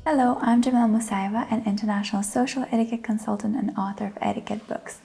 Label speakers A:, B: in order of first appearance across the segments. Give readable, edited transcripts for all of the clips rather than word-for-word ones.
A: Hello, I'm Jamila Musayeva, an international social etiquette consultant and author of etiquette books.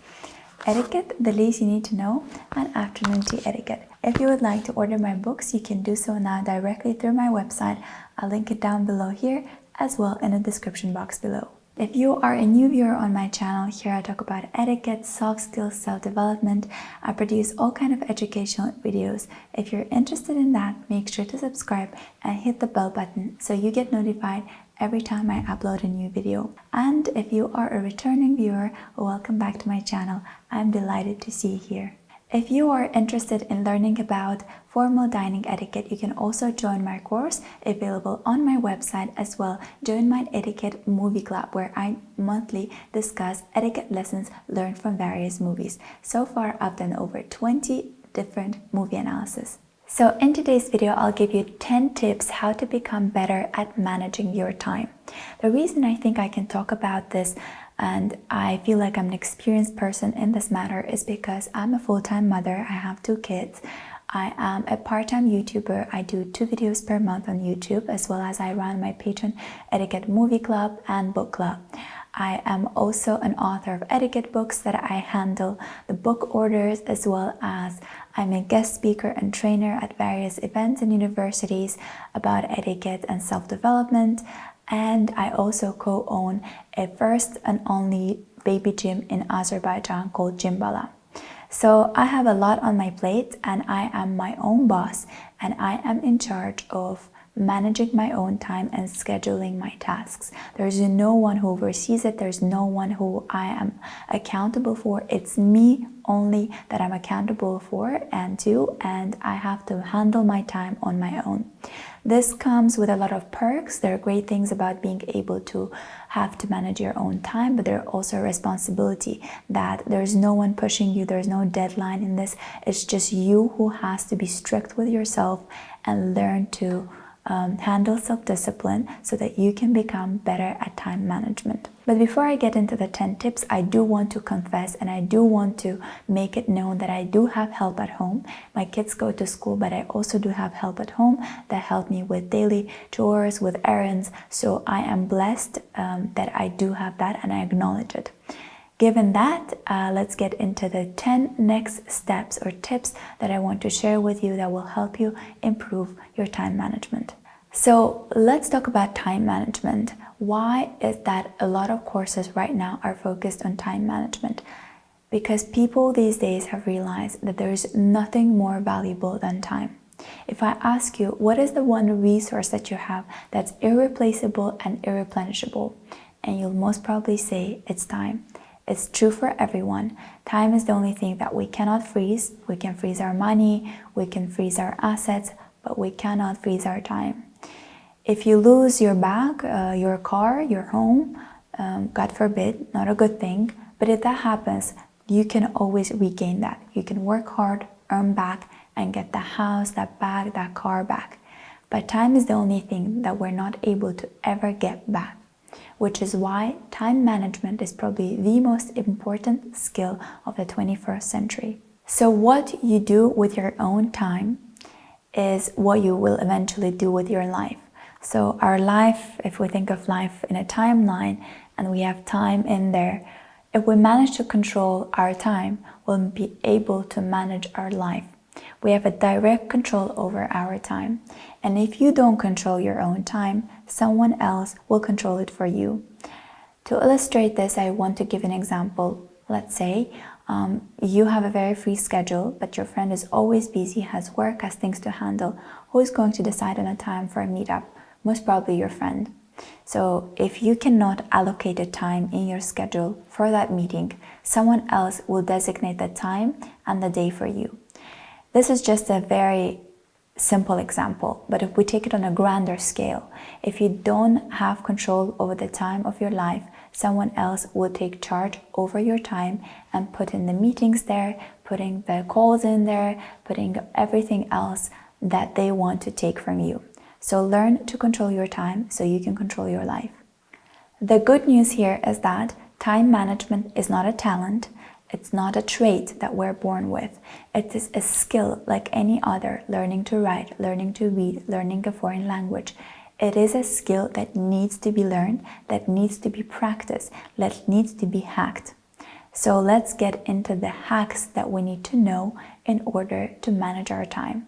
A: Etiquette, the least you need to know, and afternoon tea etiquette. If you would like to order my books, you can do so now directly through my website. I'll link it down below here, as well in the description box below. If you are a new viewer on my channel, here I talk about etiquette, soft skills, self-development. I produce all kinds of educational videos. If you're interested in that, make sure to subscribe and hit the bell button so you get notified every time I upload a new video. And if you are a returning viewer, welcome back to my channel. I'm delighted to see you here. If you are interested in learning about formal dining etiquette, you can also join my course available on my website, as well join my etiquette movie club where I monthly discuss etiquette lessons learned from various movies. So far, I've done over 20 different movie analysis. So in today's video, I'll give you 10 tips how to become better at managing your time. The reason I think I can talk about this and I feel like I'm an experienced person in this matter is because I'm a full-time mother. I have 2 kids. I am a part-time YouTuber. I do 2 videos per month on YouTube, as well as I run my Patreon etiquette movie club and book club. I am also an author of etiquette books that I handle the book orders, as well as I'm a guest speaker and trainer at various events and universities about etiquette and self-development. And I also co-own a first and only baby gym in Azerbaijan called Jimbala. So I have a lot on my plate and I am my own boss, and I am in charge of managing my own time and scheduling my tasks. There's no one who oversees it. There's no one who I am accountable for. It's me only that I'm accountable for and to, and I have to handle my time on my own. This comes with a lot of perks. There are great things about being able to have to manage your own time, but there are also a responsibility that there's no one pushing you. There's no deadline in this. It's just you who has to be strict with yourself and learn to handle self-discipline so that you can become better at time management. But before I get into the 10 tips, I do want to confess and I do want to make it known that I do have help at home. My kids go to school, but I also do have help at home that help me with daily chores, with errands. So I am blessed that I do have that, and I acknowledge it. Given that, let's get into the 10 next steps or tips that I want to share with you that will help you improve your time management. So let's talk about time management. Why is that a lot of courses right now are focused on time management? Because people these days have realized that there is nothing more valuable than time. If I ask you, what is the one resource that you have that's irreplaceable and irreplenishable? And you'll most probably say it's time. It's true for everyone. Time is the only thing that we cannot freeze. We can freeze our money, we can freeze our assets, but we cannot freeze our time. If you lose your bag, your car, your home, God forbid, not a good thing, but if that happens, you can always regain that. You can work hard, earn back, and get the house, that bag, that car back. But time is the only thing that we're not able to ever get back, which is why time management is probably the most important skill of the 21st century. So what you do with your own time is what you will eventually do with your life. So our life, if we think of life in a timeline and we have time in there, if we manage to control our time, we'll be able to manage our life. We have a direct control over our time. And if you don't control your own time, someone else will control it for you. To illustrate this, I want to give an example. Let's say you have a very free schedule, but your friend is always busy, has work, has things to handle. Who is going to decide on a time for a meetup? Most probably your friend. So if you cannot allocate a time in your schedule for that meeting, someone else will designate the time and the day for you. This is just a very simple example, but if we take it on a grander scale, if you don't have control over the time of your life, someone else will take charge over your time and put in the meetings there, putting the calls in there, putting everything else that they want to take from you. So learn to control your time so you can control your life. The good news here is that time management is not a talent. It's not a trait that we're born with. It is a skill like any other, learning to write, learning to read, learning a foreign language. It is a skill that needs to be learned, that needs to be practiced, that needs to be hacked. So let's get into the hacks that we need to know in order to manage our time.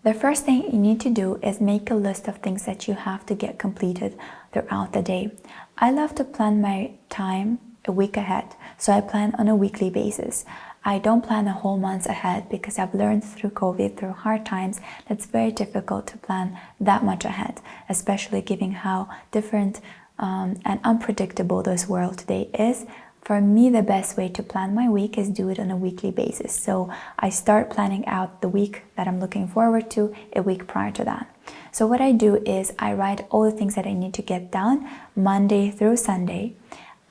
A: The first thing you need to do is make a list of things that you have to get completed throughout the day. I love to plan my time a week ahead, so I plan on a weekly basis. I don't plan a whole month ahead because I've learned through COVID, through hard times, that it's very difficult to plan that much ahead, especially given how different and unpredictable this world today is. For me, the best way to plan my week is do it on a weekly basis. So I start planning out the week that I'm looking forward to a week prior to that. So what I do is I write all the things that I need to get done Monday through Sunday.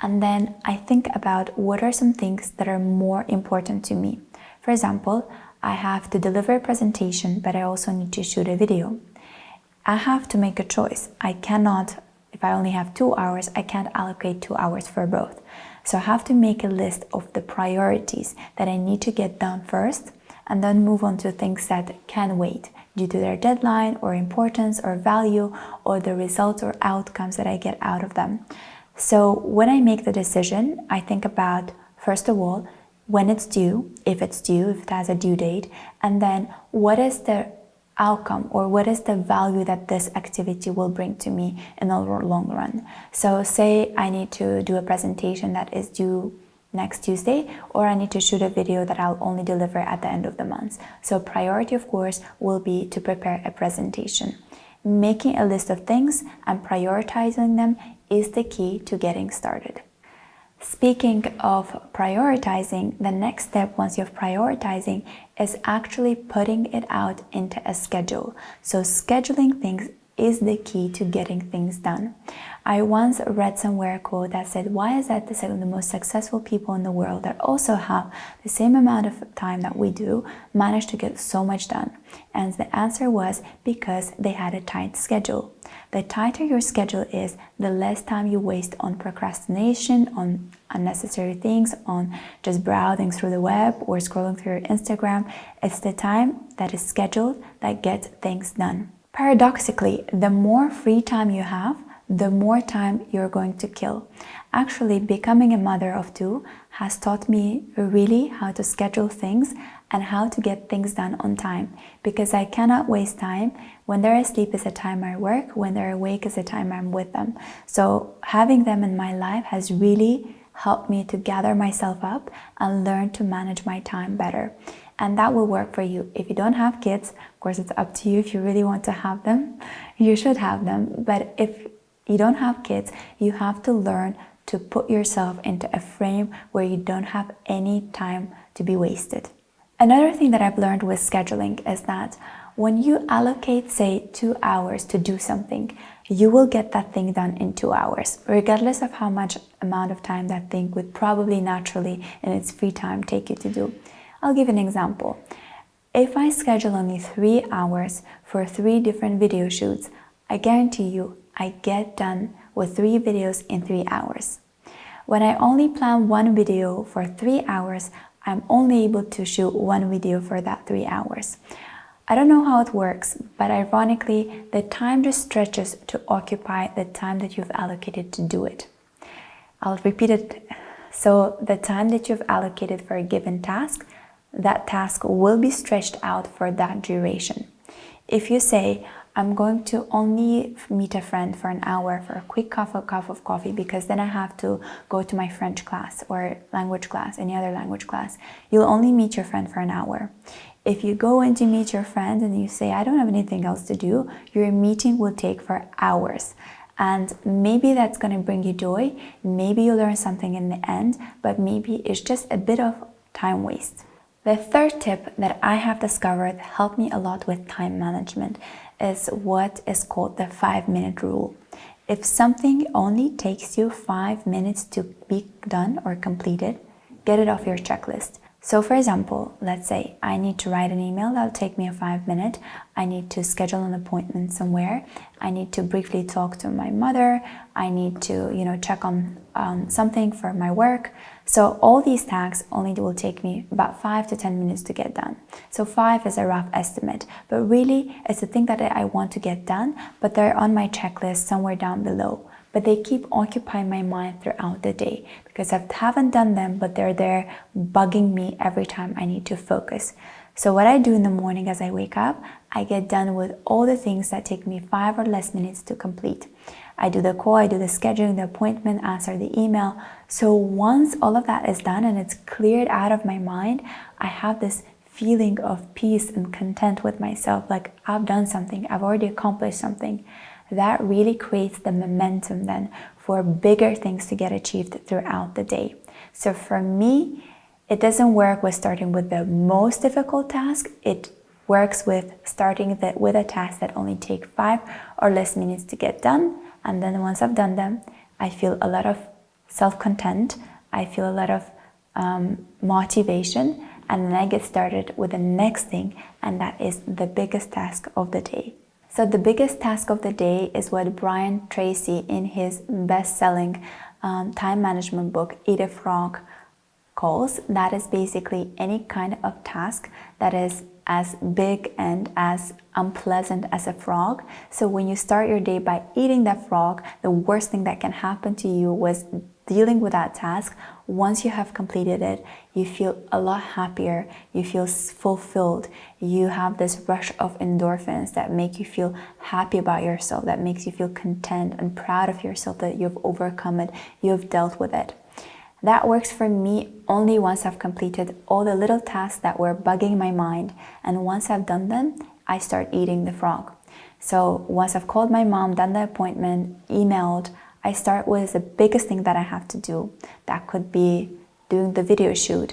A: And then I think about what are some things that are more important to me. For example, I have to deliver a presentation, but I also need to shoot a video. I have to make a choice. I cannot, if I only have 2 hours, I can't allocate 2 hours for both. So I have to make a list of the priorities that I need to get done first, and then move on to things that can wait due to their deadline or importance or value or the results or outcomes that I get out of them. So when I make the decision, I think about, first of all, when it's due, if it has a due date, and then what is the outcome or what is the value that this activity will bring to me in the long run. So say I need to do a presentation that is due next Tuesday, or I need to shoot a video that I'll only deliver at the end of the month. So priority, of course, will be to prepare a presentation. Making a list of things and prioritizing them is the key to getting started. Speaking of prioritizing, the next step once you're prioritizing is actually putting it out into a schedule. So scheduling things is the key to getting things done. I once read somewhere a quote that said, why is that the most successful people in the world that also have the same amount of time that we do manage to get so much done? And the answer was because they had a tight schedule. The tighter your schedule is, the less time you waste on procrastination, on unnecessary things, on just browsing through the web or scrolling through your Instagram. It's the time that is scheduled that gets things done. Paradoxically, the more free time you have, the more time you're going to kill. Actually, becoming a mother of 2 has taught me really how to schedule things and how to get things done on time, because I cannot waste time. When they're asleep is the time I work, when they're awake is the time I'm with them. So having them in my life has really helped me to gather myself up and learn to manage my time better. And that will work for you. If you don't have kids, of course it's up to you. If you really want to have them, you should have them. But if you don't have kids, you have to learn to put yourself into a frame where you don't have any time to be wasted. Another thing that I've learned with scheduling is that when you allocate, say, 2 hours to do something, you will get that thing done in 2 hours, regardless of how much amount of time that thing would probably naturally in its free time take you to do. I'll give an example. If I schedule only 3 hours for 3 different video shoots, I guarantee you I get done with 3 videos in 3 hours. When I only plan 1 video for 3 hours, I'm only able to shoot 1 video for that 3 hours. I don't know how it works, but ironically, the time just stretches to occupy the time that you've allocated to do it. I'll repeat it. So the time that you've allocated for a given task, that task will be stretched out for that duration. If you say, I'm going to only meet a friend for an hour for a quick cup of coffee because then I have to go to my French class or language class, any other language class, you'll only meet your friend for an hour. If you go in to meet your friend and you say, I don't have anything else to do, your meeting will take for hours. And maybe that's going to bring you joy, maybe you'll learn something in the end, but maybe it's just a bit of time waste. The third tip that I have discovered helped me a lot with time management is what is called the 5-minute rule. If something only takes you 5 minutes to be done or completed, get it off your checklist. So for example, let's say I need to write an email that'll take me 5 minutes. I need to schedule an appointment somewhere. I need to briefly talk to my mother. I need to, check on something for my work. So all these tasks only will take me about 5 to 10 minutes to get done. So 5 is a rough estimate, but really it's the thing that I want to get done, but they're on my checklist somewhere down below. But they keep occupying my mind throughout the day because I haven't done them, but they're there bugging me every time I need to focus. So what I do in the morning as I wake up, I get done with all the things that take me 5 or less minutes to complete. I do the call, I do the scheduling, the appointment, answer the email. So once all of that is done and it's cleared out of my mind, I have this feeling of peace and content with myself, like I've done something, I've already accomplished something. That really creates the momentum then for bigger things to get achieved throughout the day. So for me, it doesn't work with starting with the most difficult task. It works with starting with a task that only takes 5 or less minutes to get done. And then once I've done them, I feel a lot of self-content. I feel a lot of motivation. And then I get started with the next thing, and that is the biggest task of the day. So the biggest task of the day is what Brian Tracy in his best-selling time management book, Eat a Frog, calls. That is basically any kind of task that is as big and as unpleasant as a frog. So when you start your day by eating that frog, the worst thing that can happen to you was dealing with that task. Once you have completed it, you feel a lot happier, you feel fulfilled, you have this rush of endorphins that make you feel happy about yourself, that makes you feel content and proud of yourself that you've overcome it, you've dealt with it. That works for me only once I've completed all the little tasks that were bugging my mind, and once I've done them, I start eating the frog. So once I've called my mom, done the appointment, emailed, I start with the biggest thing that I have to do. That could be doing the video shoot,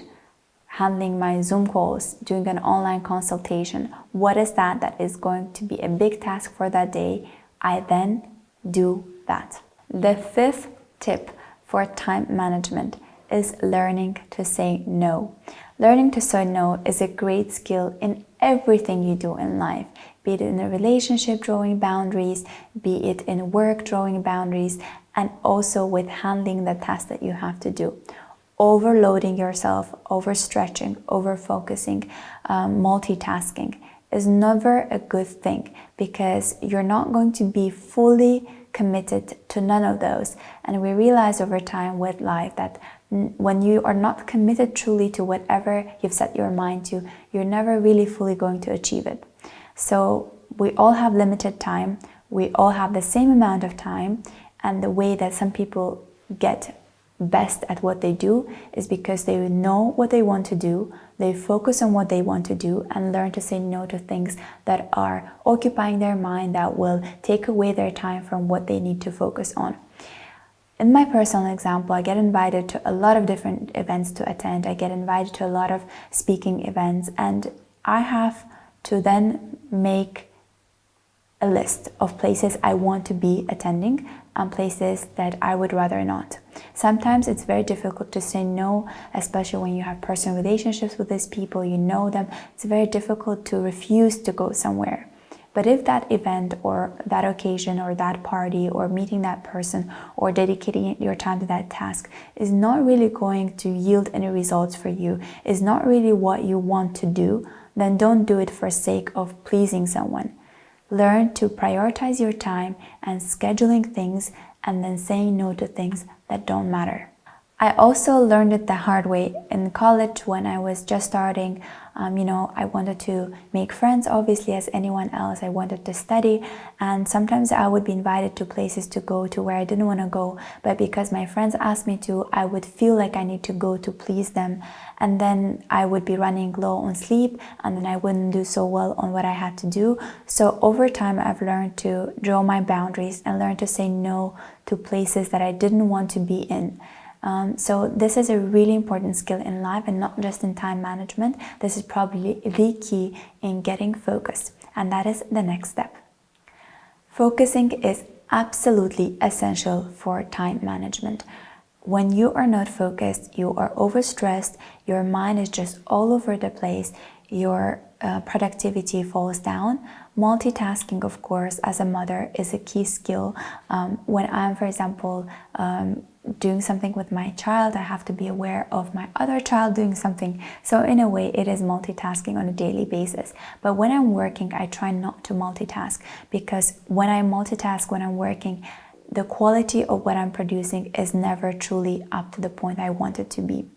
A: handling my Zoom calls, doing an online consultation. What is that is going to be a big task for that day? I then do that. The 5th tip for time management is learning to say no. Learning to say no is a great skill in everything you do in life, be it in a relationship, drawing boundaries, be it in work, drawing boundaries, and also with handling the tasks that you have to do. Overloading yourself, overstretching, overfocusing, multitasking is never a good thing, because you're not going to be fully committed to none of those. And we realize over time with life that when you are not committed truly to whatever you've set your mind to, you're never really fully going to achieve it. So we all have limited time, we all have the same amount of time, and the way that some people get best at what they do is because they know what they want to do, they focus on what they want to do, and learn to say no to things that are occupying their mind, that will take away their time from what they need to focus on. In my personal example, I get invited to a lot of different events to attend. I get invited to a lot of speaking events, and I have to then make a list of places I want to be attending and places that I would rather not. Sometimes it's very difficult to say no, especially when you have personal relationships with these people, you know them. It's very difficult to refuse to go somewhere. But if that event or that occasion or that party or meeting that person or dedicating your time to that task is not really going to yield any results for you, is not really what you want to do, then don't do it for sake of pleasing someone. Learn to prioritize your time and scheduling things, and then saying no to things that don't matter. I also learned it the hard way in college when I was just starting. I wanted to make friends, obviously, as anyone else. I wanted to study, and sometimes I would be invited to places to go to where I didn't want to go, but because my friends asked me to, I would feel like I need to go to please them, and then I would be running low on sleep, and then I wouldn't do so well on what I had to do. So over time, I've learned to draw my boundaries and learn to say no to places that I didn't want to be in. So this is a really important skill in life, and not just in time management. This is probably the key in getting focused, and that is the next step. Focusing is absolutely essential for time management. When you are not focused, you are overstressed, your mind is just all over the place, your productivity falls down. Multitasking, of course, as a mother is a key skill. When I'm, for example, doing something with my child, I have to be aware of my other child doing something. So in a way, it is multitasking on a daily basis. But when I'm working, I try not to multitask, because when I multitask, when I'm working, the quality of what I'm producing is never truly up to the point I want it to be.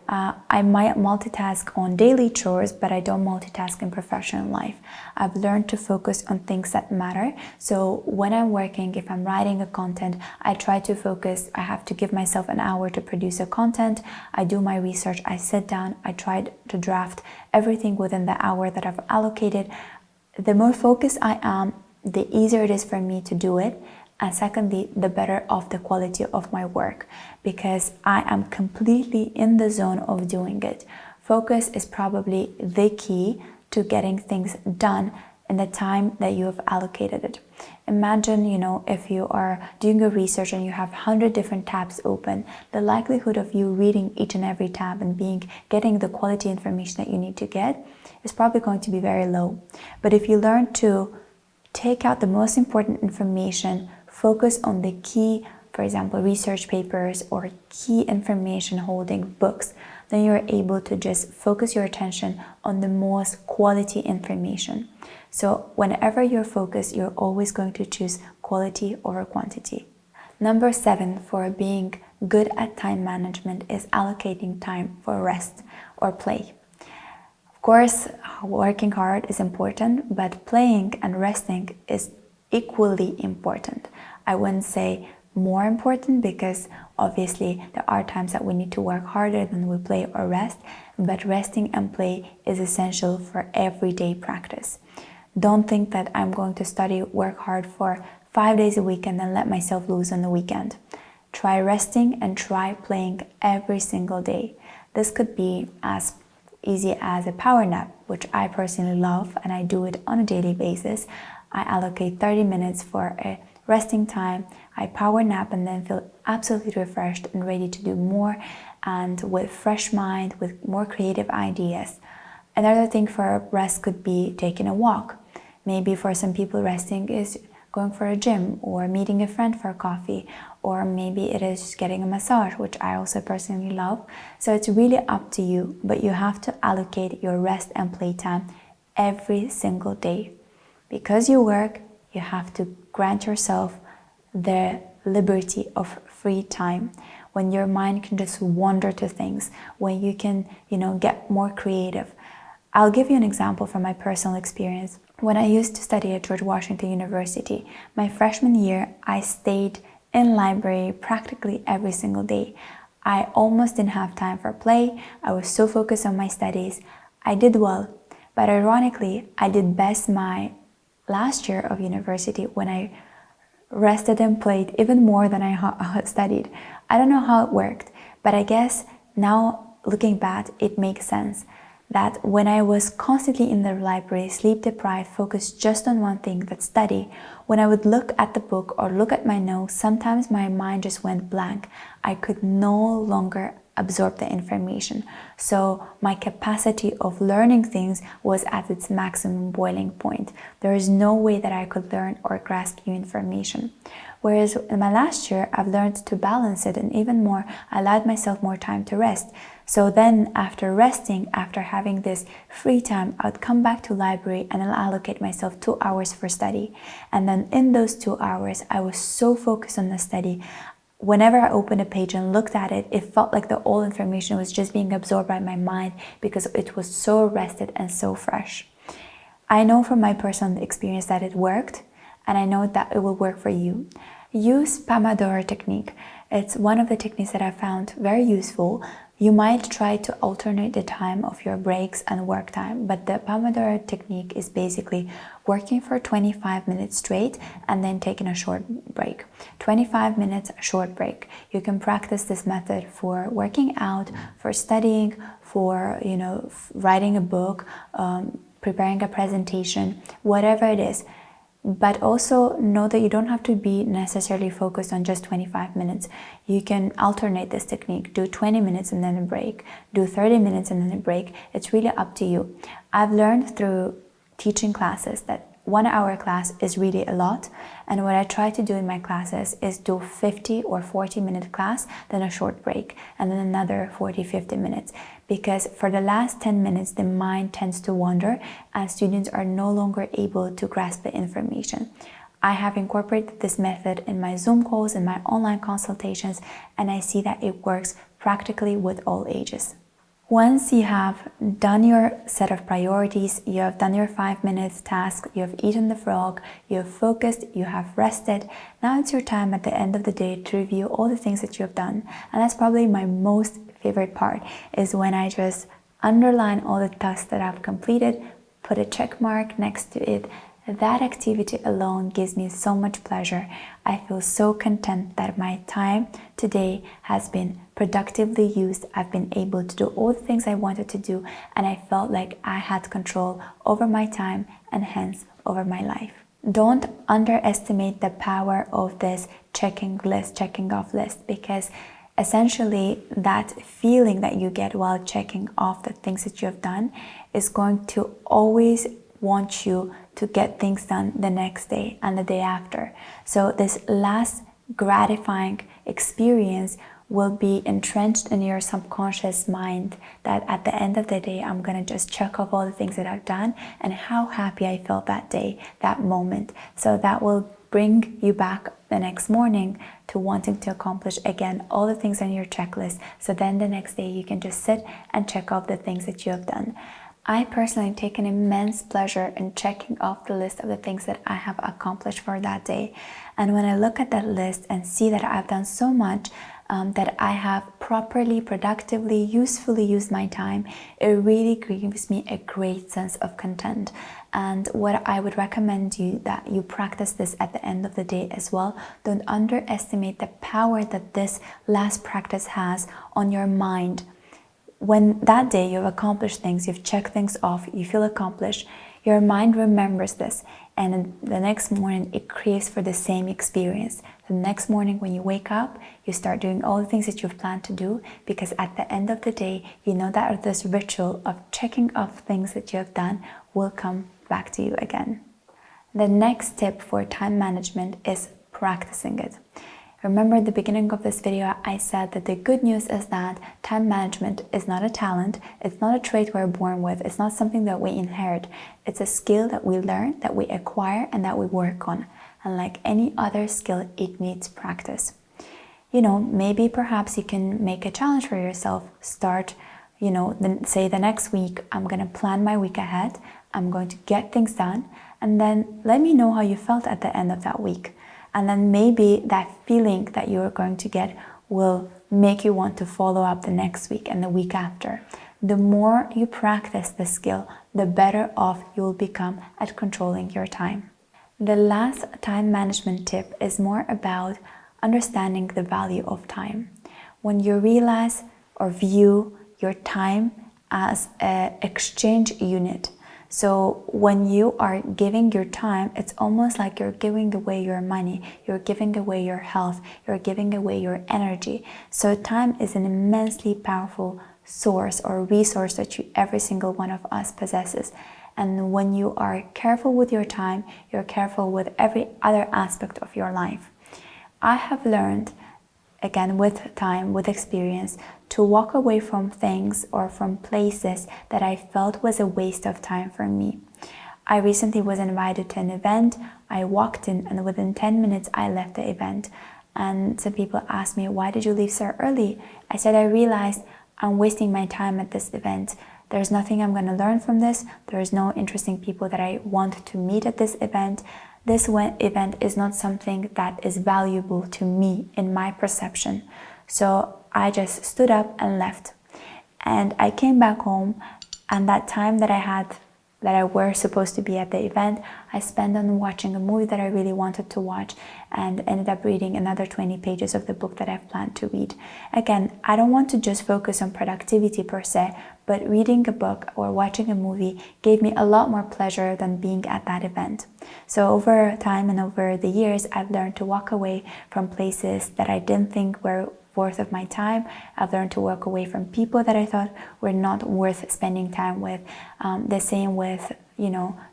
A: I might multitask on daily chores, but I don't multitask in professional life. I've learned to focus on things that matter. So when I'm working, if I'm writing a content, I try to focus. I have to give myself an hour to produce a content. I do my research. I sit down. I try to draft everything within the hour that I've allocated. The more focused I am, the easier it is for me to do it. And secondly, the better of the quality of my work, because I am completely in the zone of doing it. Focus is probably the key to getting things done in the time that you have allocated it. Imagine, if you are doing a research and you have 100 different tabs open, the likelihood of you reading each and every tab and getting the quality information that you need to get is probably going to be very low. But if you learn to take out the most important information, focus on the key, for example, research papers or key information holding books, then you're able to just focus your attention on the most quality information. So whenever you're focused, you're always going to choose quality over quantity. Number 7 for being good at time management is allocating time for rest or play. Of course, working hard is important, but playing and resting is equally important. I wouldn't say more important, because obviously there are times that we need to work harder than we play or rest, but resting and play is essential for everyday practice. Don't think that I'm going to study, work hard for 5 days a week and then let myself loose on the weekend. Try resting and try playing every single day. This could be as easy as a power nap, which I personally love, and I do it on a daily basis. I allocate 30 minutes for a resting time. I power nap and then feel absolutely refreshed and ready to do more, and with fresh mind, with more creative ideas. Another thing for rest could be taking a walk. Maybe for some people, resting is going for a gym or meeting a friend for coffee, or maybe it is just getting a massage, which I also personally love. So it's really up to you, but you have to allocate your rest and play time every single day. Because you work, you have to grant yourself the liberty of free time, when your mind can just wander to things, when you can, get more creative. I'll give you an example from my personal experience. When I used to study at George Washington University, my freshman year, I stayed in library practically every single day. I almost didn't have time for play. I was so focused on my studies. I did well, but ironically, I did best my last year of university when I rested and played even more than I studied. I don't know how it worked, but I guess now looking back, it makes sense that when I was constantly in the library, sleep deprived, focused just on one thing, that study, when I would look at the book or look at my notes, sometimes my mind just went blank. I could no longer absorb the information. So my capacity of learning things was at its maximum boiling point. There is no way that I could learn or grasp new information. Whereas in my last year, I've learned to balance it, and even more, I allowed myself more time to rest. So then after resting, after having this free time, I would come back to library and I'll allocate myself 2 hours for study. And then in those 2 hours, I was so focused on the study. Whenever I opened a page and looked at it, it felt like the old information was just being absorbed by my mind, because it was so rested and so fresh. I know from my personal experience that it worked, and I know that it will work for you. Use Pomodoro Technique. It's one of the techniques that I found very useful. You might try to alternate the time of your breaks and work time, but the Pomodoro Technique is basically working for 25 minutes straight and then taking a short break. 25 minutes, short break. You can practice this method for working out, for studying, for writing a book, preparing a presentation, whatever it is. But also know that you don't have to be necessarily focused on just 25 minutes. You can alternate this technique. Do 20 minutes and then a break. Do 30 minutes and then a break. It's really up to you. I've learned through teaching classes that 1 hour class is really a lot, and what I try to do in my classes is do 50 or 40-minute class, then a short break, and then another 40-50 minutes, because for the last 10 minutes the mind tends to wander and students are no longer able to grasp the information. I have incorporated this method in my Zoom calls and my online consultations, and I see that it works practically with all ages. Once you have done your set of priorities, you have done your 5 minutes task, you have eaten the frog, you have focused, you have rested, now it's your time at the end of the day to review all the things that you have done. And that's probably my most favorite part, is when I just underline all the tasks that I've completed, put a check mark next to it. That activity alone gives me so much pleasure. I feel so content that my time today has been productively used. I've been able to do all the things I wanted to do, and I felt like I had control over my time and hence over my life. Don't underestimate the power of this checking off list, because essentially that feeling that you get while checking off the things that you have done is going to always want you to get things done the next day and the day after. So this last gratifying experience will be entrenched in your subconscious mind that at the end of the day, I'm gonna just check off all the things that I've done and how happy I felt that day, that moment. So that will bring you back the next morning to wanting to accomplish again all the things on your checklist. So then the next day you can just sit and check off the things that you have done. I personally take an immense pleasure in checking off the list of the things that I have accomplished for that day. And when I look at that list and see that I've done so much, that I have properly, productively, usefully used my time, it really gives me a great sense of content. And what I would recommend you that you practice this at the end of the day as well. Don't underestimate the power that this last practice has on your mind. When that day you've accomplished things, you've checked things off, you feel accomplished, your mind remembers this, and the next morning it craves for the same experience. The next morning when you wake up, you start doing all the things that you've planned to do, because at the end of the day, you know that this ritual of checking off things that you have done will come back to you again. The next tip for time management is practicing it. Remember at the beginning of this video, I said that the good news is that time management is not a talent, it's not a trait we're born with, it's not something that we inherit. It's a skill that we learn, that we acquire, and that we work on. And like any other skill, it needs practice. You know, maybe perhaps you can make a challenge for yourself. Start, say the next week, I'm going to plan my week ahead, I'm going to get things done, and then let me know how you felt at the end of that week. And then maybe that feeling that you're going to get will make you want to follow up the next week and the week after. The more you practice the skill, the better off you will become at controlling your time. The last time management tip is more about understanding the value of time. When you realize or view your time as an exchange unit, so when you are giving your time, it's almost like you're giving away your money, you're giving away your health, you're giving away your energy. So time is an immensely powerful source or resource that every single one of us possesses. And when you are careful with your time, you're careful with every other aspect of your life. I have learned, again with time, with experience, to walk away from things or from places that I felt was a waste of time for me. I recently was invited to an event. I walked in and within 10 minutes I left the event. And some people asked me, why did you leave so early? I said, I realized I'm wasting my time at this event. There's nothing I'm going to learn from this. There's no interesting people that I want to meet at this event. This event is not something that is valuable to me in my perception. So I just stood up and left. And I came back home, and that time that I were supposed to be at the event, I spent on watching a movie that I really wanted to watch and ended up reading another 20 pages of the book that I've planned to read. Again, I don't want to just focus on productivity per se, but reading a book or watching a movie gave me a lot more pleasure than being at that event. So over time and over the years, I've learned to walk away from places that I didn't think were worth of my time. I've learned to walk away from people that I thought were not worth spending time with. The same with,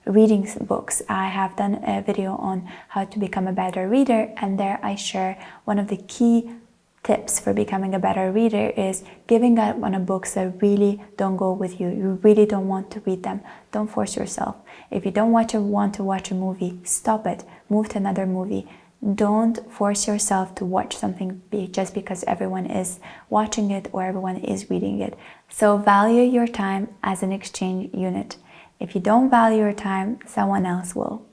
A: reading books. I have done a video on how to become a better reader, and there I share one of the key tips for becoming a better reader is giving up on books that really don't go with you. You really don't want to read them. Don't force yourself. If you don't want to watch a movie, stop it. Move to another movie. Don't force yourself to watch something just because everyone is watching it or everyone is reading it. So value your time as an exchange unit. If you don't value your time, someone else will.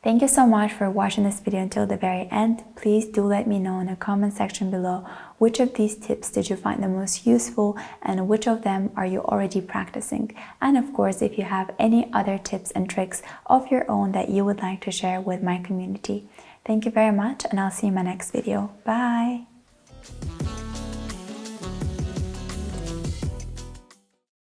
A: Thank you so much for watching this video until the very end. Please do let me know in the comment section below which of these tips did you find the most useful and which of them are you already practicing. And of course, if you have any other tips and tricks of your own that you would like to share with my community. Thank you very much, and I'll see you in my next video. Bye!